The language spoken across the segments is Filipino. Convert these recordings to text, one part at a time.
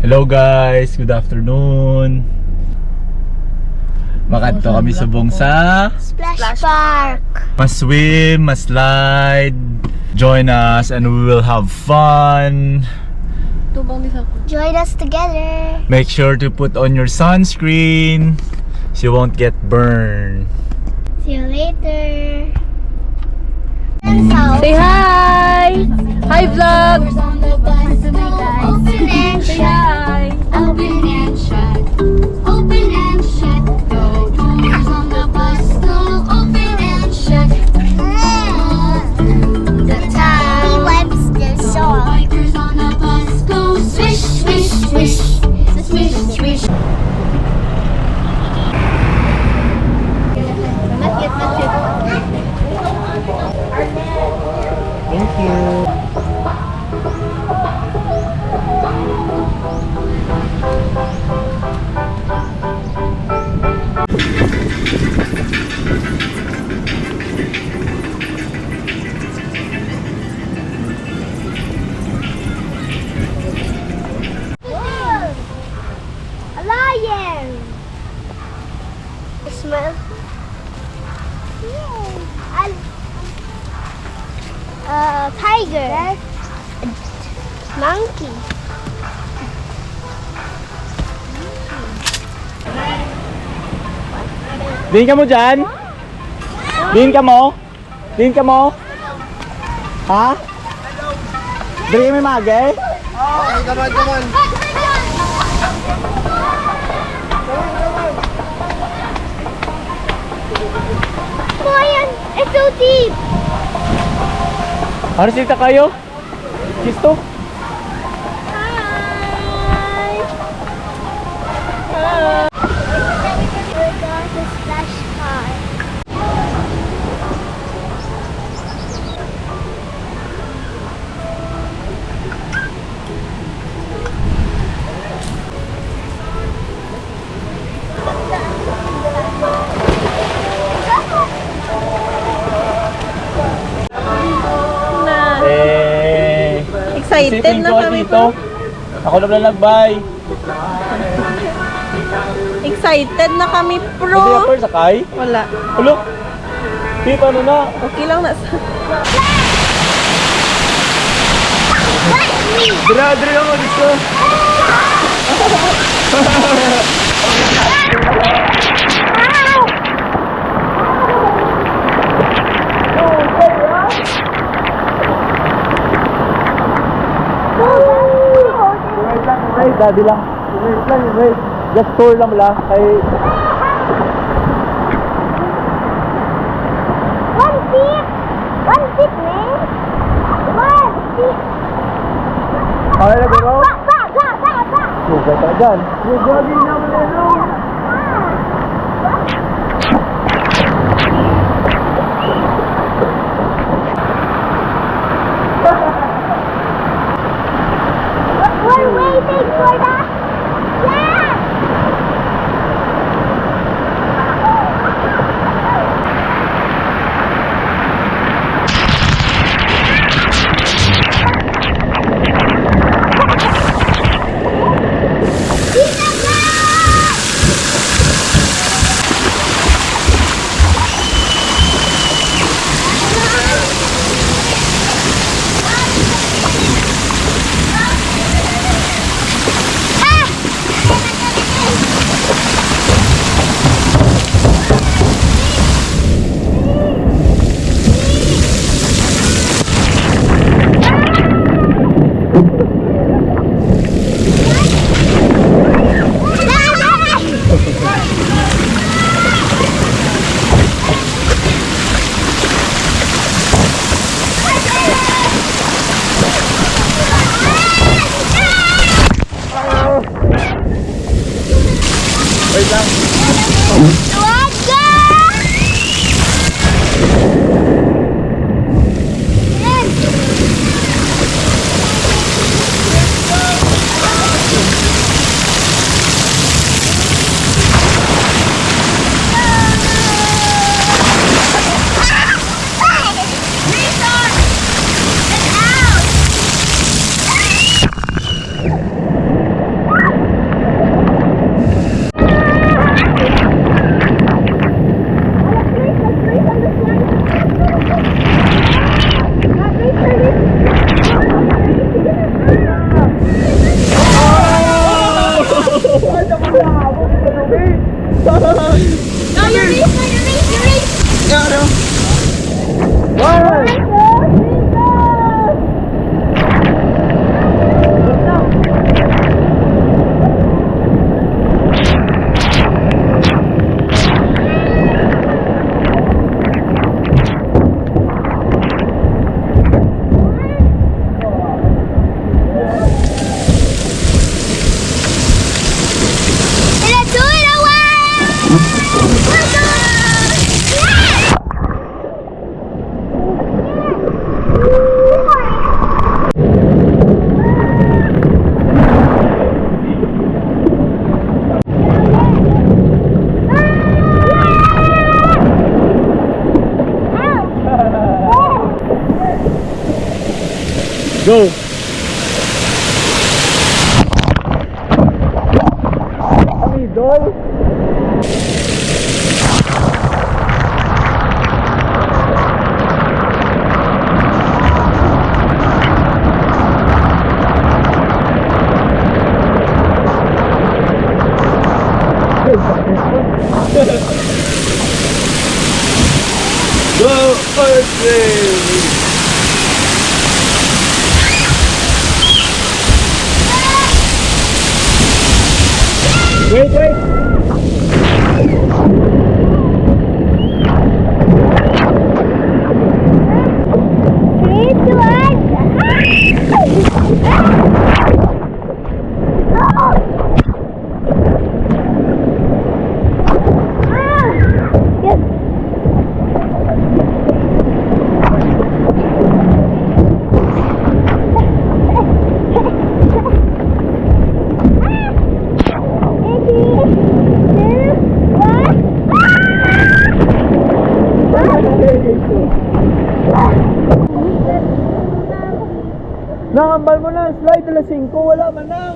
Hello guys, good afternoon. Makadto kami subong sa Splash Park. Mas-swim, mas-slide. Join us and we will have fun. Join us together. Make sure to put on your sunscreen so you won't get burned. See you later. Say hi! Hi vlog! Open and Say shut. hi! Open and shut. Open and shut. Go doors on the bus. Go open and shut. The time wipes their song. Bikers on the bus. Go swish, swish, swish. Swish, swish. Thank you. A lion. Smell. Tiger. Monkey. Din ka mo dyan? Din ka mo? Din ka mo? Ha? Dali may magay? Ay, come on. Ryan, it's so deep. Ano sita kayo? Kisto? Hi. We're going to Splash Park. Excited na kami dito. Ako na nagbay. Excited na kami Hindi pro! ako sakay. Wala. Ulo. Di paano na? Okay lang na. Dira ako dito. Ay, daddy lang. Wait. Just tour lang lang. Kay... One seat, man. One seat. Okay na bro? Ba. Sugay ka dyan. Jogging na mo lero. We're waiting for the flag. Go! Idol! Go! Okay! Wait, wait! Nakambal mo na, slide alas 5, wala man lang.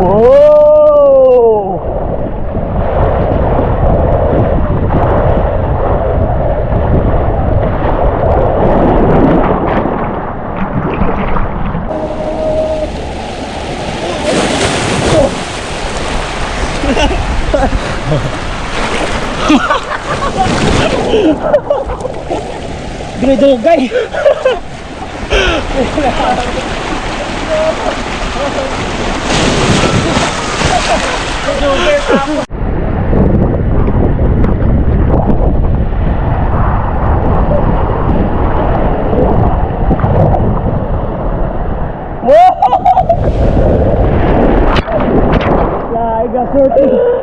Oh! Gredogay!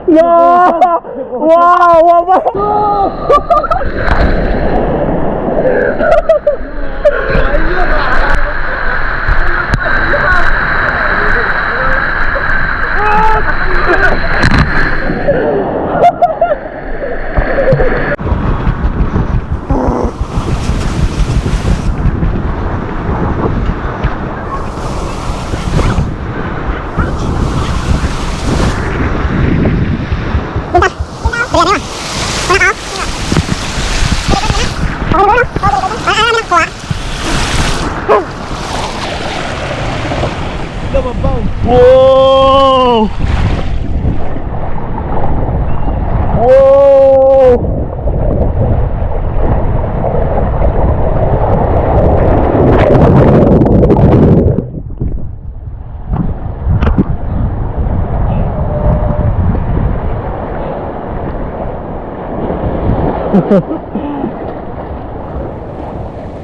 No! Wow! Wow! Whoa! Whoa!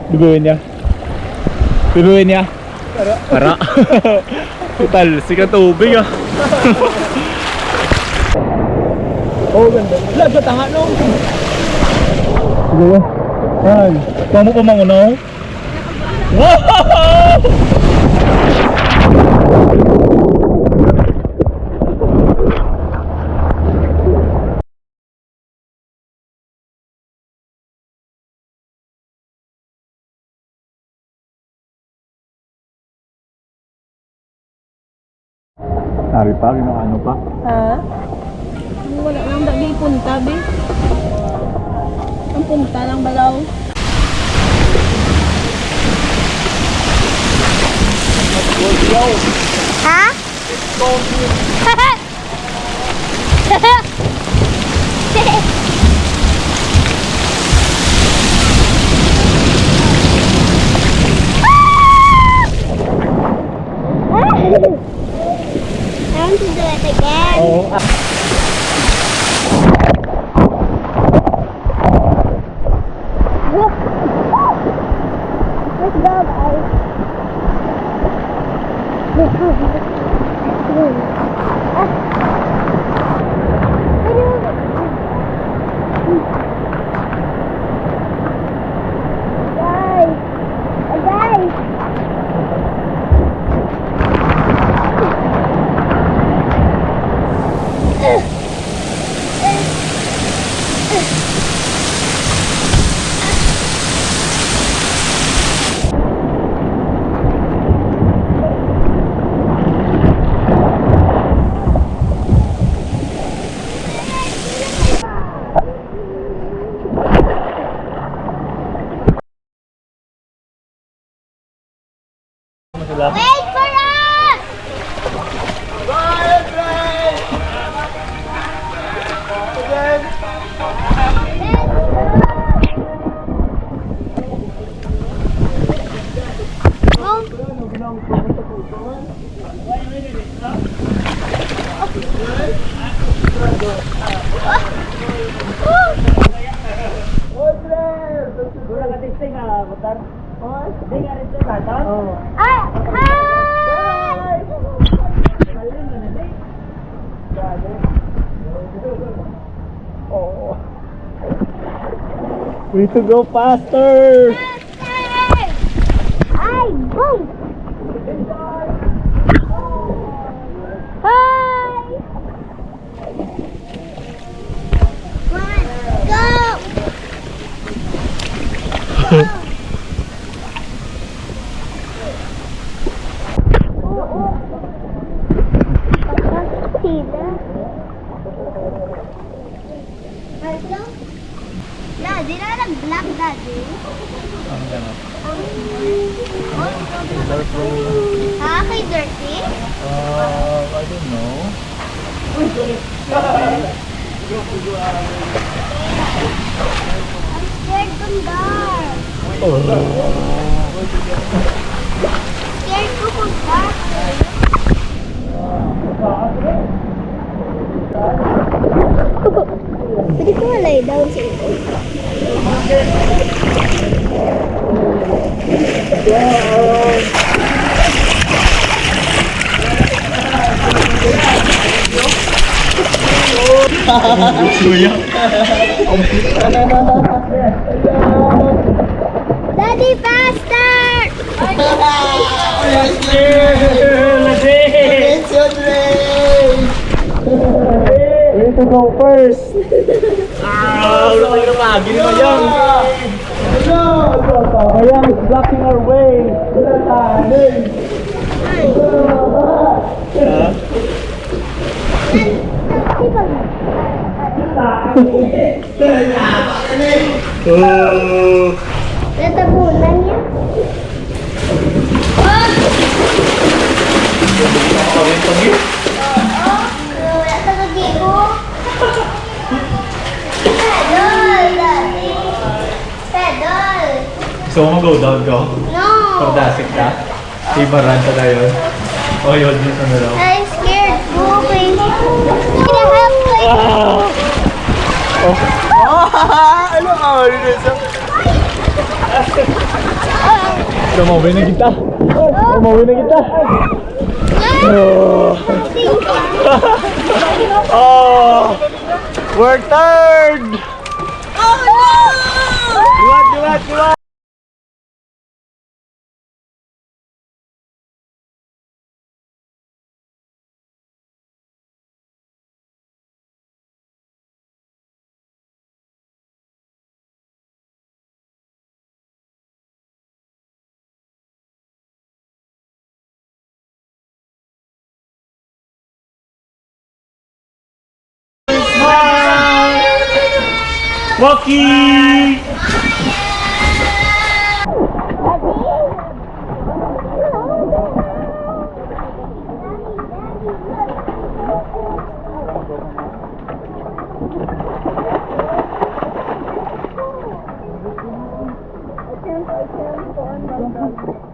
Duguin niya. Duguin niya. Para. Total, sikat tubig ah. Oh, ganda. Lag sa tanga no. Sige. Ay, kamu pa mangunaw? Wow! Nari pa, ano pa? Ha? Wala lang dagi punta, be. Ang punta lang balaw. Ha? Let's go, guys. Wait for us! We need to go faster. Ay, boom! Hi! Go! Daddy, na nag-black, Daddy. Ha? Kay Dirty? I don't know. I'm scared from dark. Scared ko from dark. Pwede ko malay down sa ito. Kuya. Daddy, faster! We need to go first. Wala kayo ng agin mo yan. Ayan, it's blocking our way. Natabunan niya. Wala sa kagigo. Pedal, Daddy. Pedal. Gusto mo mag-go down ko? No. Pardasik ka? Ibaran ka na yun. O yun, dito na lang. I'm scared. Go, please. Can I have like... Ano ka? Tumawin na kita. Tumawin na kita. Oh, we're third. Oh no! Liwat. Walkie! I can't.